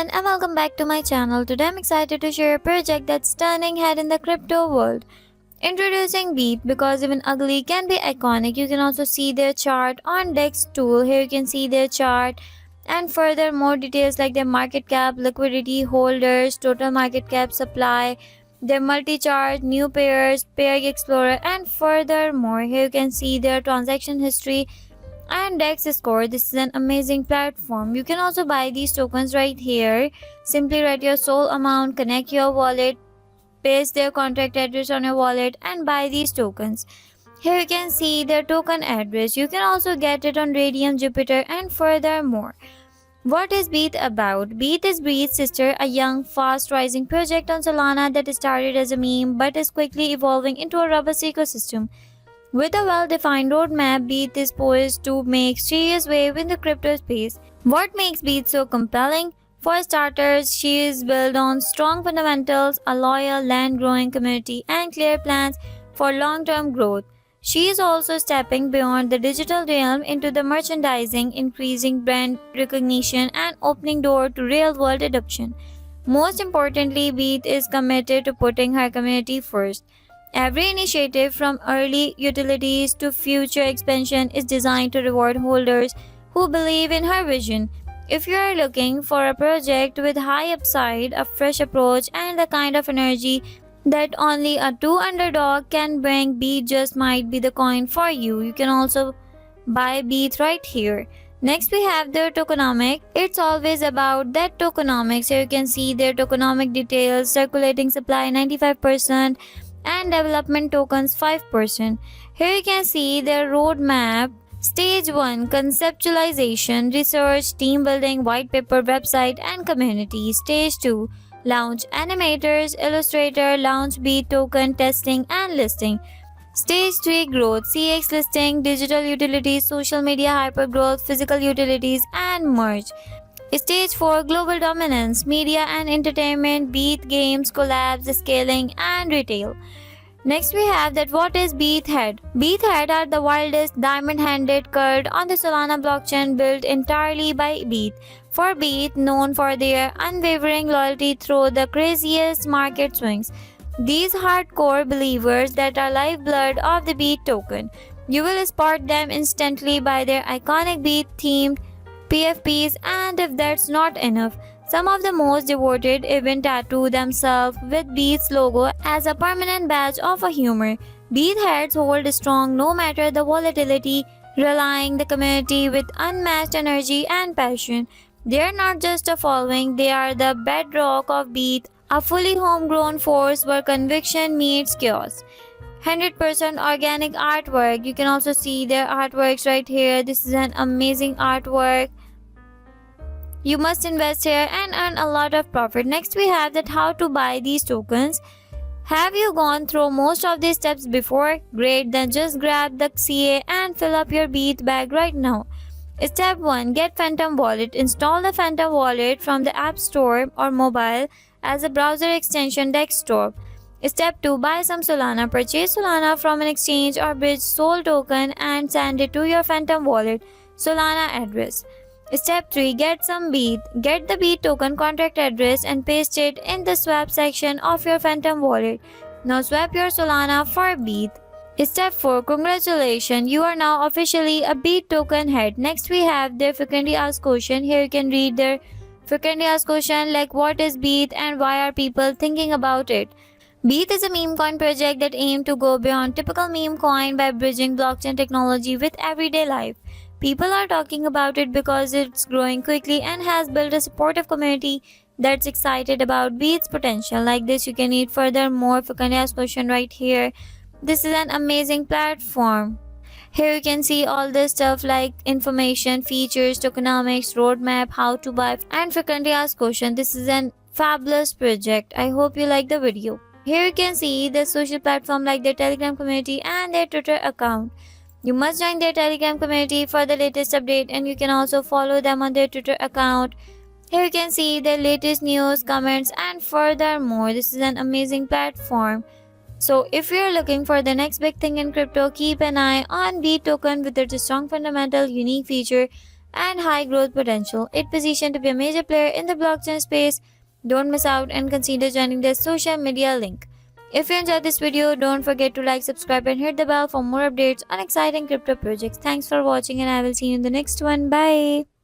everyone and welcome back to my channel. Today I'm excited to share a project that's turning head in the crypto world. Introducing Beat, because even ugly can be iconic. You can also see their chart on Dex tool. Here you can see their chart and further more details like their market cap, liquidity, holders, total market cap, supply, their multi-chart, new pairs, pair explorer, and furthermore. Here you can see their transaction history and Dex Score. This is an amazing platform. You can also buy these tokens right here. Simply write your sole amount, connect your wallet, paste their contract address on your wallet and buy these tokens. Here you can see their token address. You can also get it on Radium, Jupiter, and furthermore. What is Beat about? Beat is Breethe's sister, a young, fast rising project on Solana that started as a meme but is quickly evolving into a robust ecosystem. With a well-defined roadmap, Beat is poised to make serious wave in the crypto space. What makes Beat so compelling? For starters, she is built on strong fundamentals, a loyal land-growing community, and clear plans for long-term growth. She is also stepping beyond the digital realm into the merchandising, increasing brand recognition, and opening door to real-world adoption. Most importantly, Beat is committed to putting her community first. Every initiative from early utilities to future expansion is designed to reward holders who believe in her vision. If you are looking for a project with high upside, a fresh approach, and the kind of energy that only a true underdog can bring, Beat just might be the coin for you. You can also buy Beat right here. Next we have their tokenomic. It's always about that tokenomics. Here you can see their tokenomic details, circulating supply 95%, and development tokens 5%. Here you can see their roadmap. Stage 1: conceptualization, research, team building, white paper, website, and community. Stage 2: launch, animators, illustrator, launch, Beat token, testing, and listing. Stage 3: growth, CX listing, digital utilities, social media hypergrowth, physical utilities, and merge. Stage 4: global dominance, media and entertainment, Beat games, collabs, scaling, and retail. Next we have that what is Beat Head. Beat Head are the wildest diamond-handed card on the Solana blockchain built entirely by Beat. For Beat, known for their unwavering loyalty through the craziest market swings. These hardcore believers that are lifeblood of the Beat token. You will spot them instantly by their iconic Beat-themed PFPs, and if that's not enough, some of the most devoted even tattoo themselves with Beat's logo as a permanent badge of a humor. Beat heads hold strong no matter the volatility, rallying the community with unmatched energy and passion. They are not just a following, they are the bedrock of Beat, a fully homegrown force where conviction meets chaos. 100% organic artwork. You can also see their artworks right here. This is an amazing artwork. You must invest here and earn a lot of profit. Next we have that how to buy these tokens. Have you gone through most of these steps before? Great, then just grab the CA and fill up your Beat bag right now. Step 1: get Phantom Wallet. Install the Phantom Wallet from the App Store or mobile as a browser extension desktop. Step 2: buy some Solana. Purchase Solana from an exchange or bridge Sol token and send it to your Phantom Wallet Solana address. Step 3: get some Beat. Get the Beat token contract address and paste it in the swap section of your Phantom Wallet. Now swap your Solana for Beat. Step 4: congratulations, you are now officially a Beat token head. Next we have their frequently asked question. Here you can read their frequently asked question like what is Beat and why are people thinking about it. Beat is a meme coin project that aims to go beyond typical meme coin by bridging blockchain technology with everyday life. People are talking about it because it's growing quickly and has built a supportive community that's excited about Beat's potential. Like this, you can read further more frequently asked question right here. This is an amazing platform. Here you can see all this stuff like information, features, tokenomics, roadmap, how to buy, and frequently asked question. This is an fabulous project. I hope you like the video. Here you can see the social platform like their Telegram community and their Twitter account. You must join their Telegram community for the latest update, and you can also follow them on their Twitter account. Here you can see their latest news, comments, and furthermore. This is an amazing platform. So if you're looking for the next big thing in crypto, keep an eye on Beat token with its strong fundamental, unique feature, and high growth potential. It positioned to be a major player in the blockchain space. Don't miss out and consider joining their social media link. If you enjoyed this video, don't forget to like, subscribe, and hit the bell for more updates on exciting crypto projects. Thanks for watching, and I will see you in the next one. Bye.